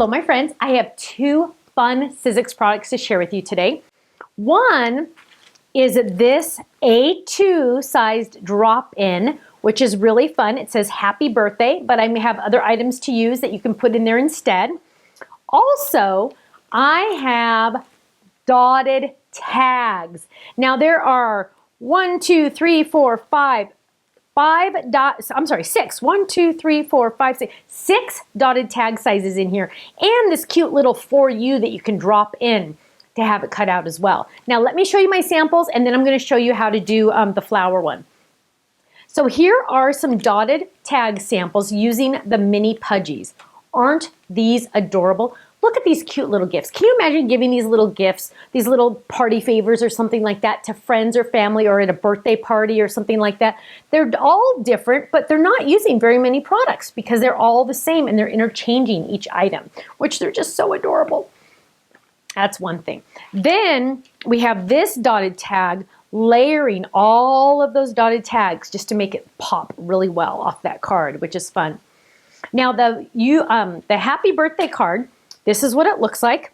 Hello, my friends. I have two fun Sizzix products to share with you today. One is this A2 sized drop-in, which is really fun. It says happy birthday, but I may have other items to use that you can put in there instead. Also, I have dotted tags. Now there are 6 dotted tag sizes in here, and this cute little for you that you can drop in to have it cut out as well. Now let me show you my samples, and then I'm going to show you how to do the flower one. So here are some dotted tag samples using the mini Pudgies. Aren't these adorable? Look at these cute little gifts. Can you imagine giving these little gifts, these little party favors or something like that to friends or family, or at a birthday party or something like that? They're all different, but they're not using very many products because they're all the same and they're interchanging each item, which they're just so adorable. That's one thing. Then we have this dotted tag, layering all of those dotted tags just to make it pop really well off that card, which is fun. Now the happy birthday card, this is what it looks like,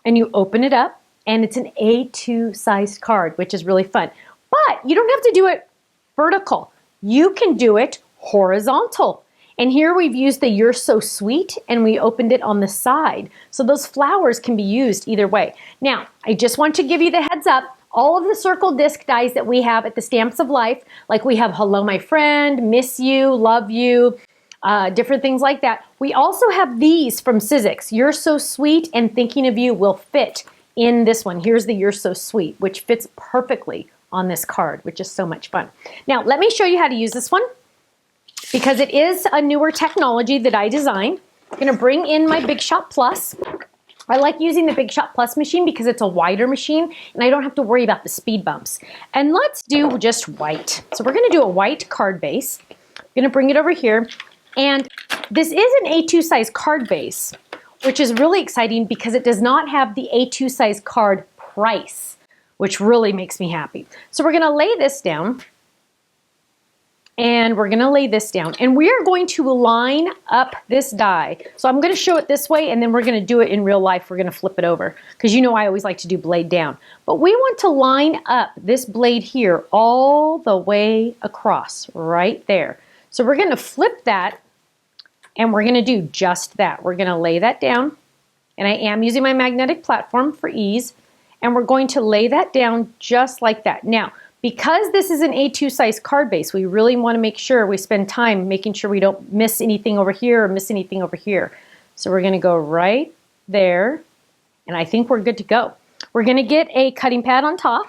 and you open it up, and it's an A2 sized card, which is really fun. But you don't have to do it vertical. You can do it horizontal. And here we've used the You're So Sweet, and we opened it on the side. So those flowers can be used either way. Now, I just want to give you the heads up. All of the circle disc dies that we have at the Stamps of Life, like we have Hello My Friend, Miss You, Love You, different things like that. We also have these from Sizzix. You're So Sweet and Thinking of You will fit in this one. Here's the You're So Sweet, which fits perfectly on this card, which is so much fun. Now, let me show you how to use this one, because it is a newer technology that I designed. I'm going to bring in my Big Shot Plus. I like using the Big Shot Plus machine because it's a wider machine and I don't have to worry about the speed bumps. And let's do just white. So we're going to do a white card base. I'm going to bring it over here. And this is an A2 size card base, which is really exciting because it does not have the A2 size card price, which really makes me happy. So we're going to lay this down. And we're going to lay this down, and we are going to line up this die. So I'm going to show it this way, and then we're going to do it in real life. We're going to flip it over because you know I always like to do blade down. But we want to line up this blade here all the way across right there. So we're going to flip that, and we're going to do just that. We're going to lay that down, and I am using my magnetic platform for ease, and we're going to lay that down just like that. Now, because this is an A2 size card base, we really want to make sure we spend time making sure we don't miss anything over here or miss anything over here. So we're going to go right there, and I think we're good to go. We're going to get a cutting pad on top,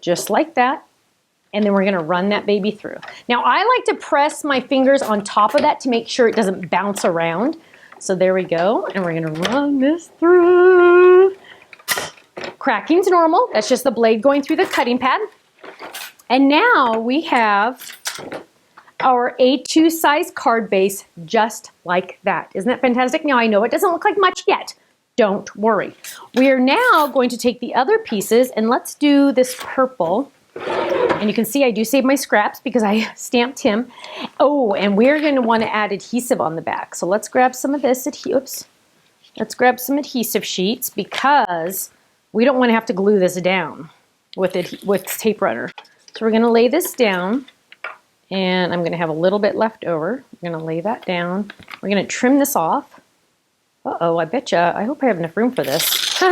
just like that, and then we're going to run that baby through. Now, I like to press my fingers on top of that to make sure it doesn't bounce around. So there we go, and we're going to run this through. Cracking's normal. That's just the blade going through the cutting pad. And now we have our A2 size card base just like that. Isn't that fantastic? Now I know it doesn't look like much yet. Don't worry. We are now going to take the other pieces, and let's do this purple. And you can see I do save my scraps because I stamped him. Oh, and we're going to want to add adhesive on the back. So let's grab some of this. Let's grab some adhesive sheets because we don't want to have to glue this down with tape runner. So we're going to lay this down, and I'm going to have a little bit left over. I'm going to lay that down. We're going to trim this off. Uh-oh, I hope I have enough room for this.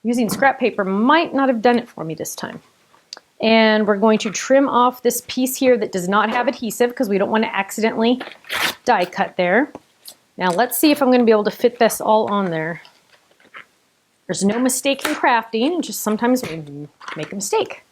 Using scrap paper might not have done it for me this time. And we're going to trim off this piece here that does not have adhesive because we don't want to accidentally die cut there. Now let's see if I'm going to be able to fit this all on there. There's no mistake in crafting, just sometimes we make a mistake.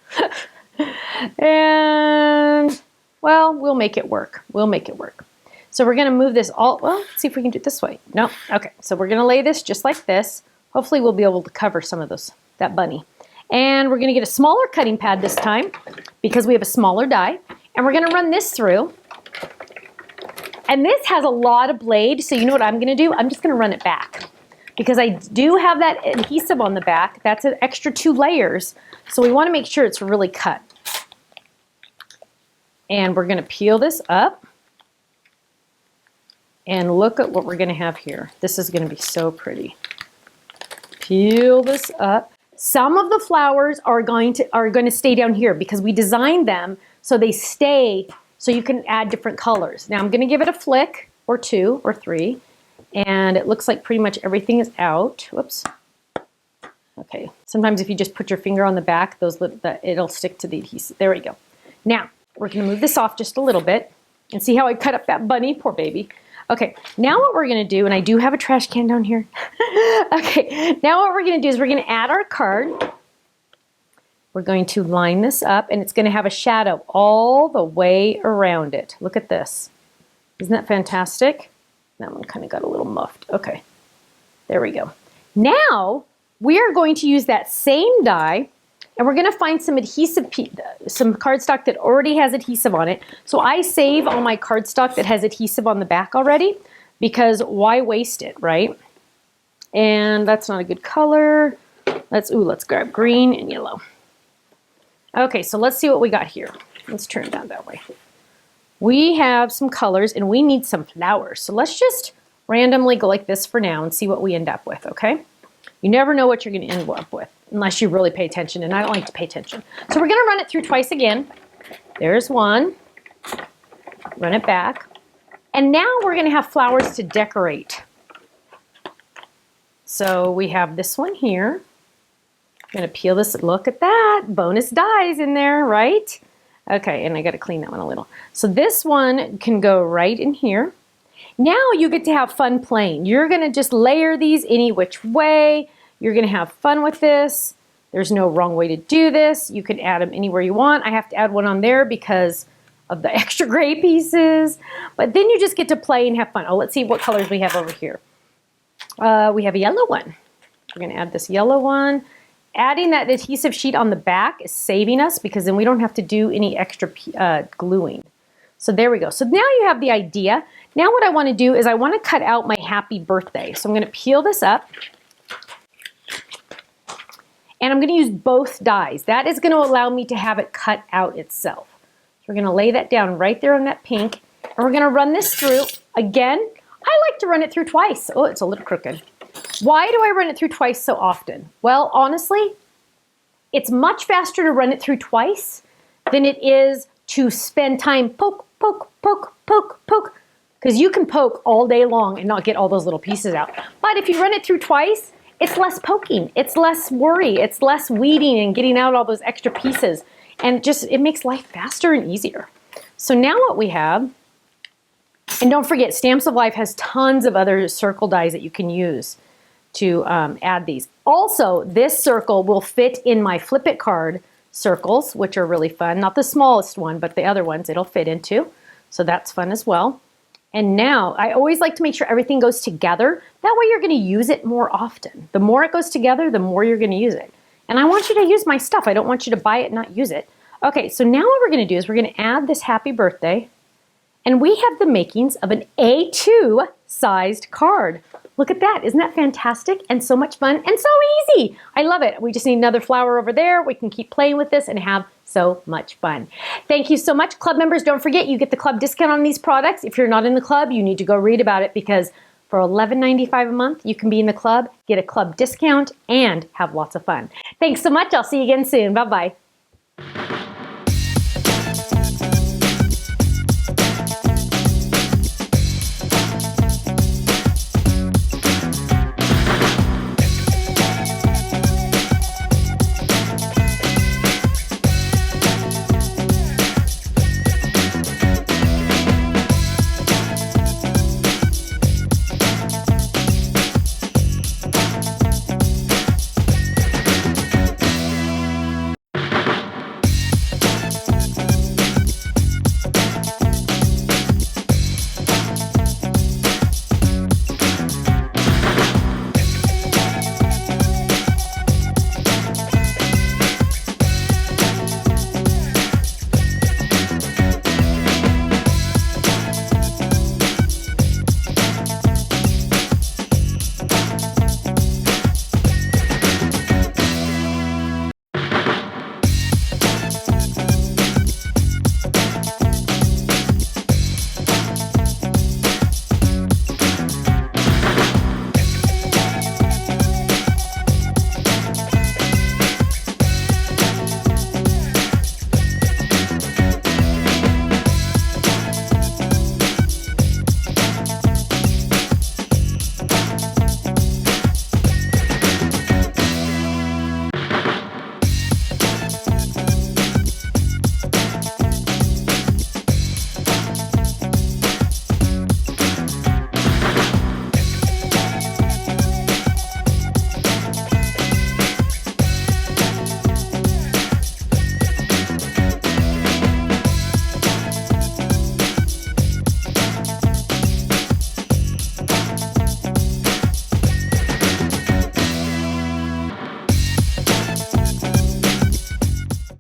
And, well, we'll make it work. We'll make it work. So we're going to move this all, well, let's see if we can do it this way. No, okay. So we're going to lay this just like this. Hopefully we'll be able to cover some of that bunny. And we're going to get a smaller cutting pad this time because we have a smaller die. And we're going to run this through. And this has a lot of blade, so you know what I'm going to do? I'm just going to run it back, because I do have that adhesive on the back. That's an extra 2 layers, so we want to make sure it's really cut. And we're going to peel this up. And look at what we're going to have here. This is going to be so pretty. Peel this up. Some of the flowers are going to stay down here because we designed them so they stay, so you can add different colors. Now I'm going to give it a flick or 2 or 3, and it looks like pretty much everything is out. Whoops. Okay. Sometimes if you just put your finger on the back, it'll stick to the adhesive. There we go. Now we're going to move this off just a little bit and see how I cut up that bunny. Poor baby. Okay, now what we're going to do, and I do have a trash can down here. Okay, now what we're going to do is we're going to add our card. We're going to line this up, and it's going to have a shadow all the way around it. Look at this. Isn't that fantastic? That one kind of got a little muffed. Okay, there we go. Now we are going to use that same die, and we're going to find some adhesive, some cardstock that already has adhesive on it. So I save all my cardstock that has adhesive on the back already, because why waste it, right? And that's not a good color. Let's grab green and yellow. Okay, so let's see what we got here. Let's turn it down that way. We have some colors and we need some flowers. So let's just randomly go like this for now and see what we end up with, okay? You never know what you're going to end up with unless you really pay attention, and I don't like to pay attention. So we're going to run it through twice again. There's one. Run it back. And now we're going to have flowers to decorate. So we have this one here. I'm going to peel this. Look at that. Bonus dies in there, right? Okay, and I got to clean that one a little. So this one can go right in here. Now you get to have fun playing. You're going to just layer these any which way. You're going to have fun with this. There's no wrong way to do this. You can add them anywhere you want. I have to add one on there because of the extra gray pieces. But then you just get to play and have fun. Oh, let's see what colors we have over here. We have a yellow one. We're going to add this yellow one. Adding that adhesive sheet on the back is saving us because then we don't have to do any extra gluing. So there we go. So now you have the idea. Now what I want to do is I want to cut out my happy birthday. So I'm going to peel this up. And I'm going to use both dies. That is going to allow me to have it cut out itself. So we're going to lay that down right there on that pink. And we're going to run this through. Again, I like to run it through twice. Oh, it's a little crooked. Why do I run it through twice so often? Well, honestly, it's much faster to run it through twice than it is to spend time poke, poke, poke, poke, poke. Because you can poke all day long and not get all those little pieces out. But if you run it through twice, it's less poking, it's less worry, it's less weeding and getting out all those extra pieces. And just, it makes life faster and easier. So now what we have, and don't forget, Stamps of Life has tons of other circle dies that you can use to add these. Also, this circle will fit in my Flip It card circles, which are really fun. Not the smallest one, but the other ones it'll fit into. So that's fun as well. And now, I always like to make sure everything goes together. That way you're going to use it more often. The more it goes together, the more you're going to use it. And I want you to use my stuff. I don't want you to buy it and not use it. Okay, so now what we're going to do is we're going to add this happy birthday. And we have the makings of an A2 sized card. Look at that. Isn't that fantastic and so much fun and so easy? I love it. We just need another flower over there. We can keep playing with this and have so much fun. Thank you so much. Club members, don't forget you get the club discount on these products. If you're not in the club, you need to go read about it because for $11.95 a month, you can be in the club, get a club discount, and have lots of fun. Thanks so much. I'll see you again soon. Bye-bye.